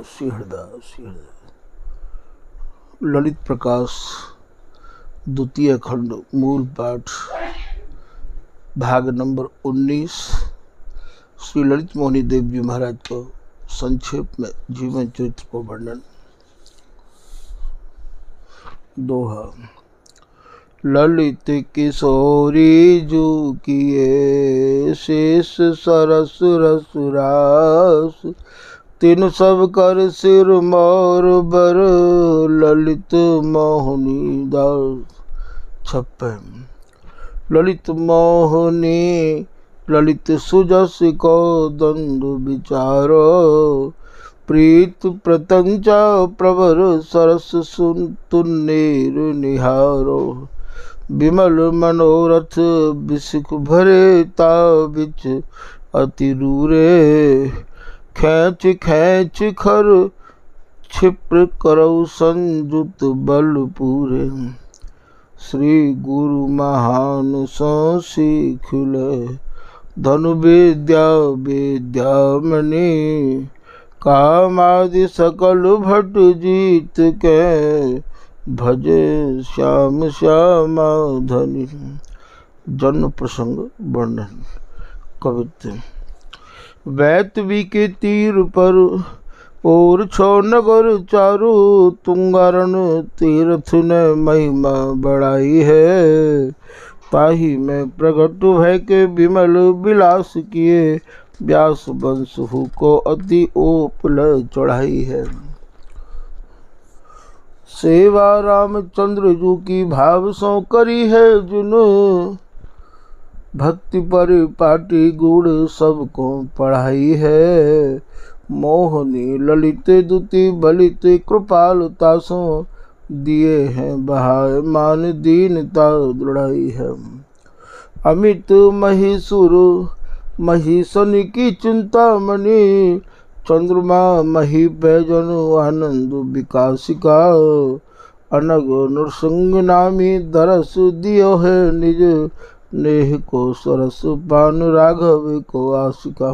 श्री ललित प्रकाश द्वितीय खंड मूल पाठ भाग नंबर 19 श्री ललित मोहनी देव जी महाराज को संक्षेप में जीवन चरित्र को वर्णन। दोहा। ललित किशोरी जू किए शेष सरस रसुरास तीन सब कर सिर मोर बर ललित मोहनी दास। 56। ललित मोहनी ललित सुजस को दंड विचारो प्रीत प्रतंचा प्रवर सरस सुन तुन्नेर निहारो विमल मनोरथ बिसिक भरे ताबिच अति रूरे खैच खैच खर क्षिप्र करौ संजुत बल पूरे। श्री गुरु महान सो सीखिले धनु विद्या विद्यामणि कामादि सकल भट जीत के भजे श्याम श्यामा धनी। जन्म प्रसंग वर्णन। कवित्व। वैतवी के तीर पर और छो नगर चारु तुंगारण तीर्थ ने महिमा बढ़ाई है ताही में प्रगट भय के विमल विलास किए व्यास वंश को अति ओपल चढ़ाई है। सेवा रामचंद्र जू की भाव सो करी है जुन भक्ति परिपाटी गुण सबको पढ़ाई है। मोहनी ललित दुति बलित कृपालता सो दिए हैं बहाय मान दीनता दृढ़ाई है। अमित महिसुर महिसन की चिंता मणि चंद्रमा मही बैजन आनंद विकासिका अनग नृसिंह नामी दरस दियो है निज नेह को सरस पान राघव को आशिका।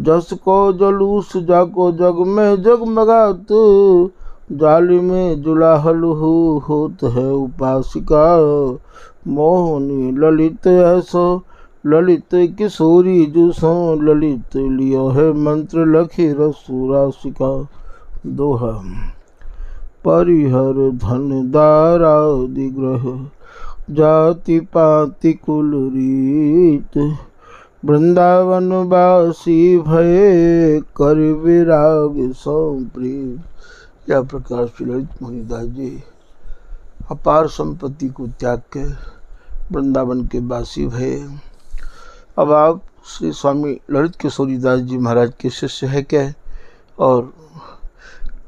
जस को जलूस जाको जग में जगमगात जाली में जुलाहल होत है उपासिका। मोहनी ललित ऐसो ललित किशोरी जुसो ललित लियो है मंत्र लखी रसुरासिका। दोहा। परिहर धन दारादि ग्रह जाति पाति कुल रीत वृंदावन वासी भये कर विराग संप्रीत। यह प्रकार श्री ललित मोहनीदास जी अपार संपत्ति को त्याग के वृंदावन के वासी भये। अब आप श्री स्वामी ललित किशोरीदास जी महाराज के शिष्य है क्या और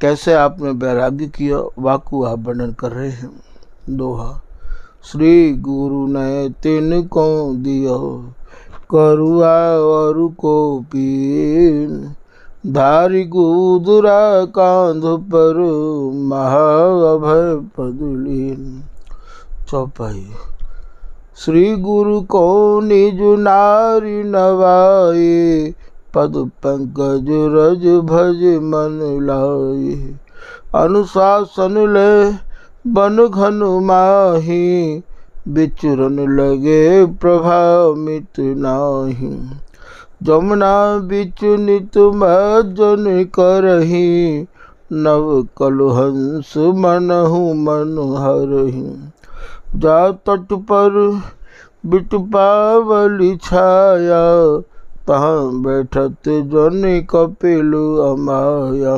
कैसे आपने वैराग्य किया वाकु आप वर्णन कर रहे हैं। दोहा। श्री गुरु ने तिन को दियो करुआ और को पीन धारी गुदुरा कांध पर महाअभय पदलीन। चौपाई। श्री गुरु को निज नारी नवाए पद पंकज रज भज मन लाए अनुशासन ले बन घन माही विचरन लगे प्रभावित नाही। जमुना बिच नित मज्जन करही नव कलहंस मनहु मन हरही। जा तट पर बिट पावली छाया तहाँ बैठत जन कपिल अमाया।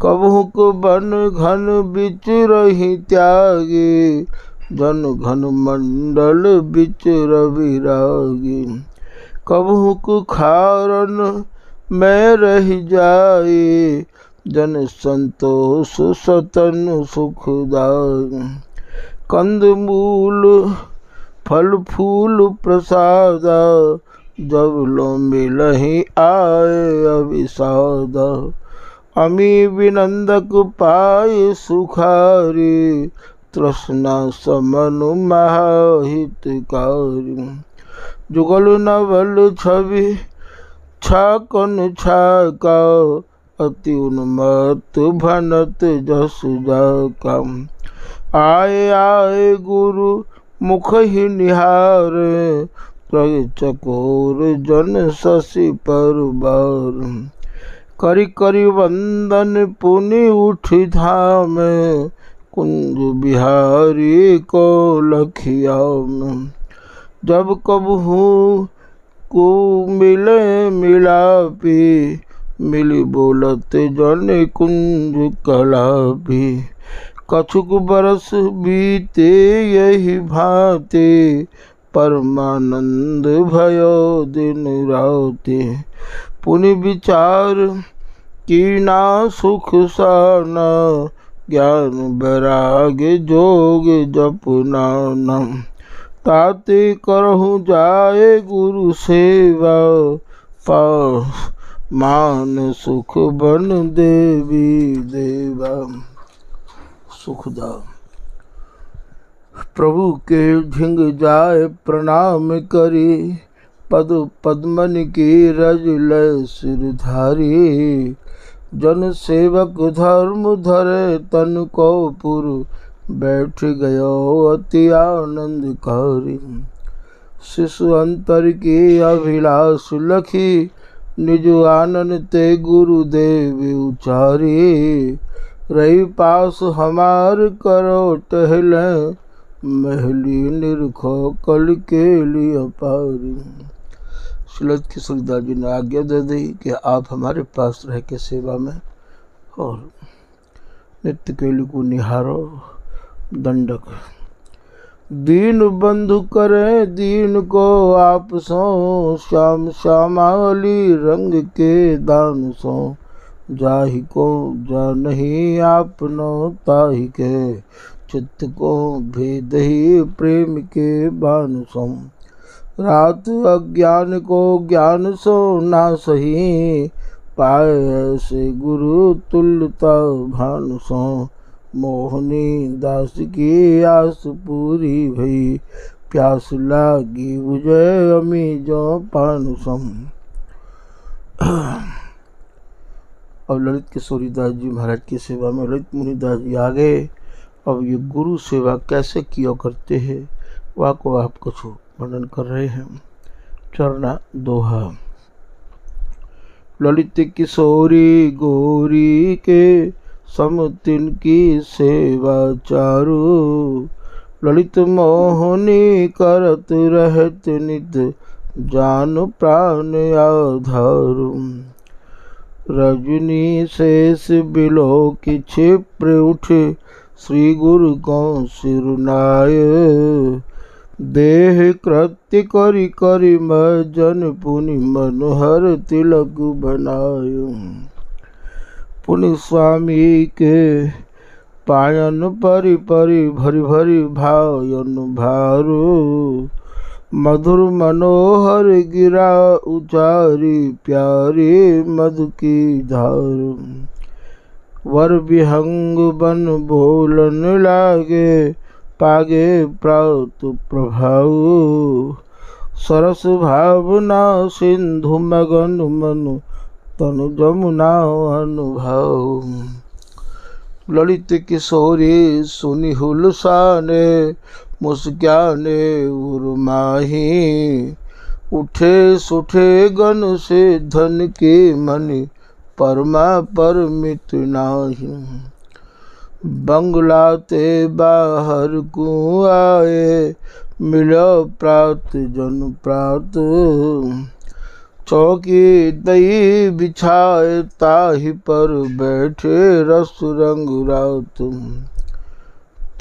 कबहुक बन घन बिच रही त्यागी जन घन मंडल बिच रविरागी। कबहुक खारन में रह जाए जन संतोष सतन सुखदाई। कंद मूल फल फूल प्रसादा जब लो मिलहि आए अभिसादा। अमी विनंदक पाए सुखारी तृष्णा समनु महाहितकारी। जुगल नवल छवि छाकन छाका अति उन्मत्त भनत जस जाकम। आए आए गुरु मुख ही निहारे, चकोर जन शशि पर बार। करि करि वंदन पुनि उठ धाम, कुंज बिहारी को लखिया। जब कबहू को मिले मिलापी, मिली बोलत जन कुंज कलापी। कछुक बरस बीते यही भांति, परमानंद भयो दिन राति। पुनि विचार कीना सुख साना, ज्ञान वैराग्य जोग जप नाना। ताते करहु जाए गुरु सेवा, पास मान सुख बन देवी देवा। सुखदा प्रभु के झिंग जाए प्रणाम करी, पद पद्मन की रज लय सिरधारी। जन सेवक धर्म धरे तन को पुर, बैठ गयो अति आनंदकारी। शिशु अंतर की अभिलाष लखी, निज आनंद ते गुरुदेव उचारी। रही पास हमार करो टहले, महली निरखो कल के लिए पारी। श्रील किशोरीदास जी ने आज्ञा दे दी कि आप हमारे पास रह के सेवा में और नित्य केली को निहारो। दंडक दीन बंधु करे दीन को आप सो, श्याम श्यामाली रंग के दान सो। जाहि को जा नहीं आपनो, ताहि के चित्त को भेद ही प्रेम के बान सो। रात अज्ञान को ज्ञान सो ना सही, पाए ऐसे गुरु तुल्यता भान सो। मोहनी दास की आस पूरी भई, प्यास लागी बुझे अमी जो पान सम। अब ललित किशोरीदास जी महाराज की सेवा में ललित मुनिदास जी आ गए। अब ये गुरु सेवा कैसे किया करते हैं वह को आप कुछ वर्णन कर रहे हैं। चरना दोहा। ललित किशोरी गौरी के सम तिनकी सेवा चारु, ललित मोहनी करत रहत नित जान प्राण आधारु। रजनी शेष बिलो की क्षिप्र उठ, श्री गुरु को सिरुनाय। देह कृत्य करि करि मजन, पुनि मनोहर तिलक बनायो। पुनि स्वामी के पायन परि परि भरि भरि भायन भारू। मधुर मनोहर गिरा उचारी, प्यारी मधु की धारू। वर विहंग बन बोलन लागे, पागे प्रात प्रभाव। सरस भावना सिंधु मगन मन, तनु जमुना अनुभव। ललित किशोरी सुनि हुलसाने, मुस्क्याने उर्माही। उठे सुठे गन से धन के मनि, परमा परमित नाही। बंगला ते बाहर को आए, मिलो प्रात जन प्रात। चौकी दई बिछाए, ताहि पर बैठे रस रंग रात।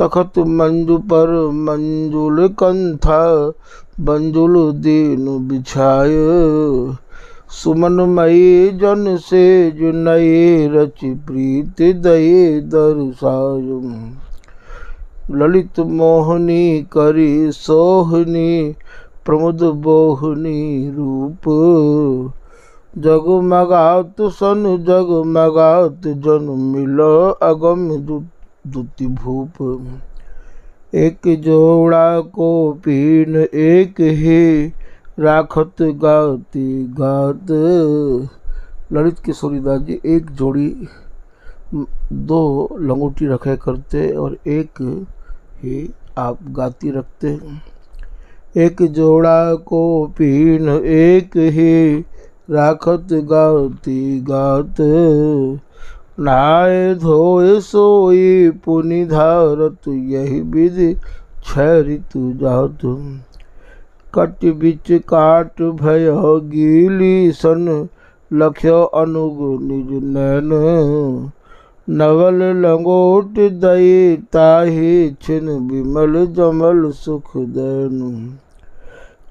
तखत मंजू पर मंजुल कंथा, बंजुल दीन बिछाए। सुमनमयी जन से जुनई, रचि प्रीति दई दर्शाय। ललित मोहनी करी सोहनी, प्रमुद बोहनी रूप। जगमगात सन जगमगात, जन मिलो अगम दुति भूप। एक जोड़ा को पीन एक ही, राखत गाती गात। ललित किशोरीदास जी एक जोड़ी दो लंगोटी रखे करते और एक ही आप गाती रखते। एक जोड़ा को पीन एक ही राखत गाती गात, नहाए धोए सोई पुनि धारत यही विधि छह ऋतु जात। कट बिच काट भय गीली सन, लख्य अनुग निज नैन, नवल लंगोट दई ताहि छिन विमल जमल सुख दैन।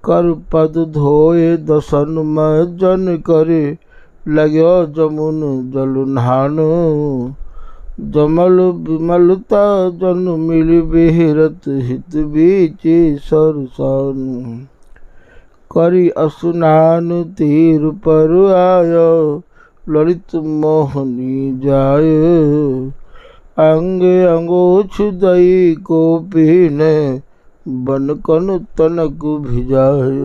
कर पद धोए दसन में जन करे, लग्यो जमुन जल नहान, जमल विमलता जन मिल बिहरत हित बीच सरसान। करी स्नान तीर पर आयो, ललित मोहनी जाय, अंग अंगोछ दई को पीने, बन कन तनक भिजाय।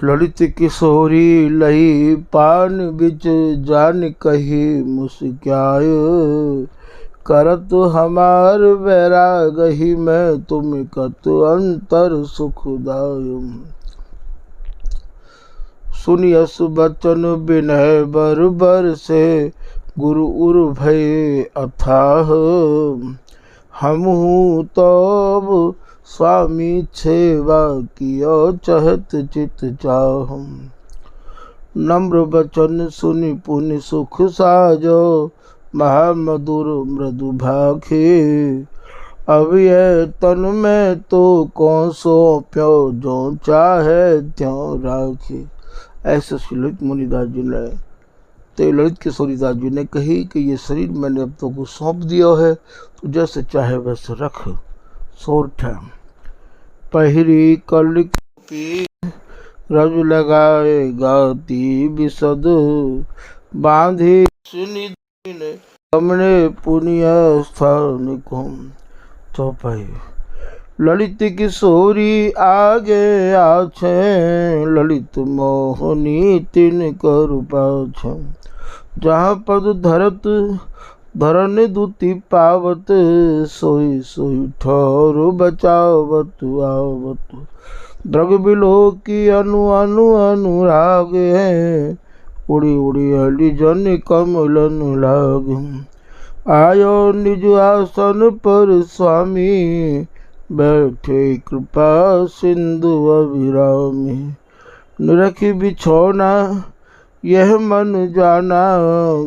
ललित किशोरी लही पान बिच जान कही मुस्क्याय, करत हमार बैरागही में तुम कत अंतर सुखदाय। सुनियस बचन विनय बर बर से, गुरु उर भय अथाह, हमहु तब स्वामी सेवा कियो चहत चित चाह। नम्र बचन सुनि पुनि सुख साजो, महामधुर मृदु भाखे, अब यह तन में तो कौन सौंप्यो, जो चाहे त्यों राखे। ऐसे श्री ललित मुनिदास जी ने तो ललित किशोरीदास जी ने कही कि ये शरीर मैंने अब तो को सौंप दिया है, तो जैसे चाहे वैसे रख। सोरठ पहिरी कलपी रज लगाए गाती बिसद, बांधी सुनि कमने पुनिय स्थान को। चौपाई ललित किशोरी आगे आछे, ललित मोहनी तिन कर पाछे। जहाँ पद धरत धरन दुति पावत, सोई सोई ठोर बचावत आवत। द्रग बिलो की अनु अनु अनुराग है, उड़ी उड़ी हली जन कमलन लाग। आयो निज आसन पर स्वामी, बैठे कृपा सिंधु अभिरामी। निरखी बिछौना यह मन जाना,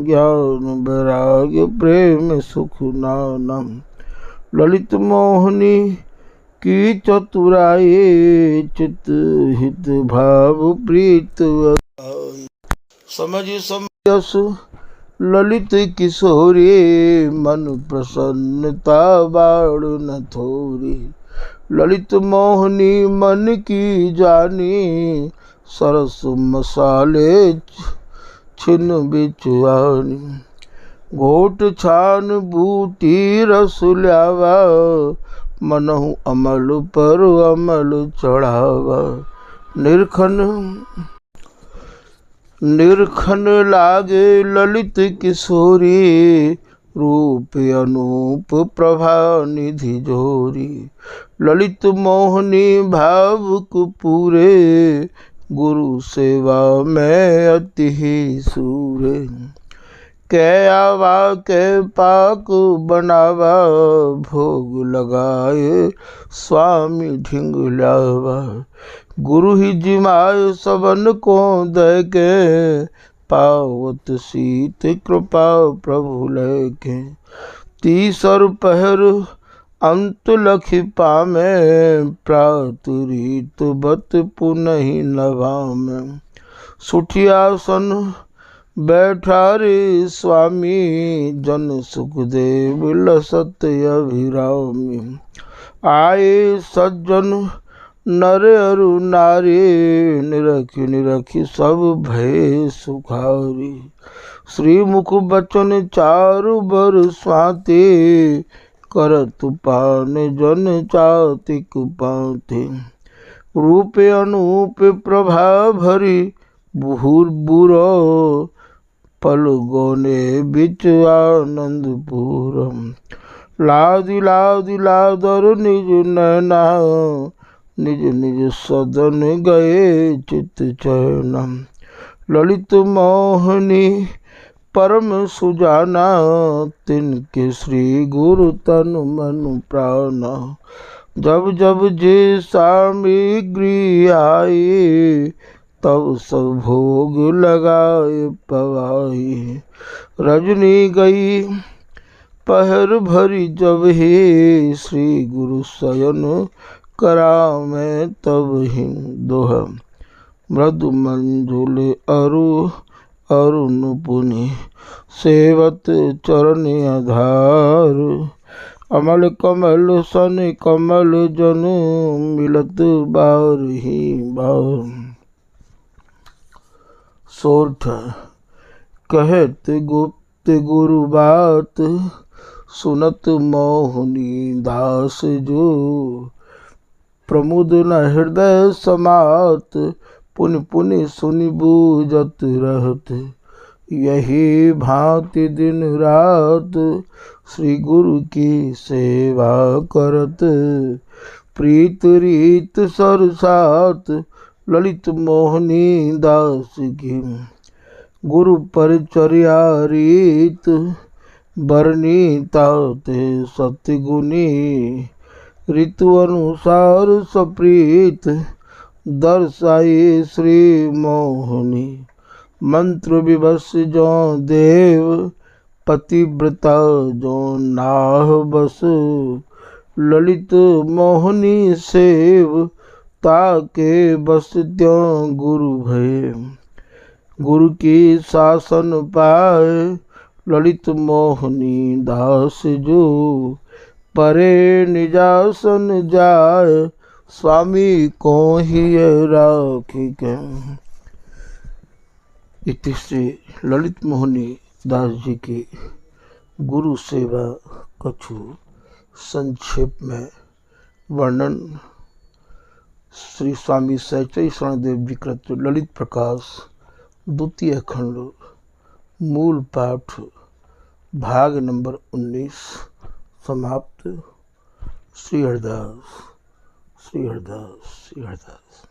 ज्ञान वैराग्य प्रेम सुख नाना। ललित मोहनी की चतुराई, चित हित भाव प्रीत समझ समझस ललित किशोरी, मन प्रसन्नता बाढ़ न थोरी। ललित मोहनी मन की जानी, सरस मसाले छिन बिचवानी। घोट छान बूटी रस ल्यावा, मनहु अमल पर अमल चढ़ावा। निरखन लागे ललित किशोरी, रूप अनूप प्रभा निधि जोरी। ललित मोहनी भावुक पूरे, गुरु सेवा में अति ही सूरे। कै आवा कै पाक बनावा, भोग लगाए स्वामी ढिंग लावा। गुरु ही जिमाय सबन को दय के, पावत सीत कृपा प्रभु लेके। तीसर पहर अंत लखि पामे, प्रात रीत बत पुनहि नभामे। सुठियासन बैठा रे स्वामी, जन सुखदेव लसत अभिरामी। आए सज्जन नर अरु नारी, निरखि निरखि सब भय सुखारी। श्री मुख बचन चारु बर स्वाति, करत पान जन चातिक पाथे। रूप अनूप प्रभा भरी भूर पल गौने बिच आनंदपुरम। लादि लादि लादर निज नैना निज निज सदन गए चित चैनम। ललित मोहनी परम सुजाना तिनके श्री गुरु तन मन प्राण। जब जब जे सामग्री आई तब सब भोग लगाए पवाई। रजनी गई पहर भरी जब ही श्री गुरु शयन करा मैं तब ही दोह। मृदु मंजुल अरुण पुनि सेवत चरण आधार। अमल कमल सन कमल जन मिलत बार ही बार। सोरठ कहत गुप्त गुरु बात सुनत मोहनी दास जो। प्रमुद न हृदय समात पुनि पुनि सुनि बूझत रहत। यही भांति दिन रात श्री गुरु की सेवा करत। प्रीत रीत सरसात ललित मोहनी दास की। गुरु परिचर्या रीत बरनी ताते सतगुनी। ऋतु अनुसार सप्रीत दर्शाई श्री मोहनी। मंत्र विवश जो देव पतिव्रता जो नाह बस। ललित मोहनी सेव ताके बस त्यों गुरु भय। गुरु की शासन पाए ललित मोहनी दास जो। परे निजासन जाय स्वामी को ही राखी के। इति श्री ललित मोहनी दास जी की गुरु सेवा कछु संक्षेप में वर्णन श्री स्वामी सहचरी शरणदेव जी कृत ललित प्रकाश द्वितीय खंड मूल पाठ भाग नंबर 19 समाप्त। श्री हरिदास श्री हरिदास श्री हरिदास।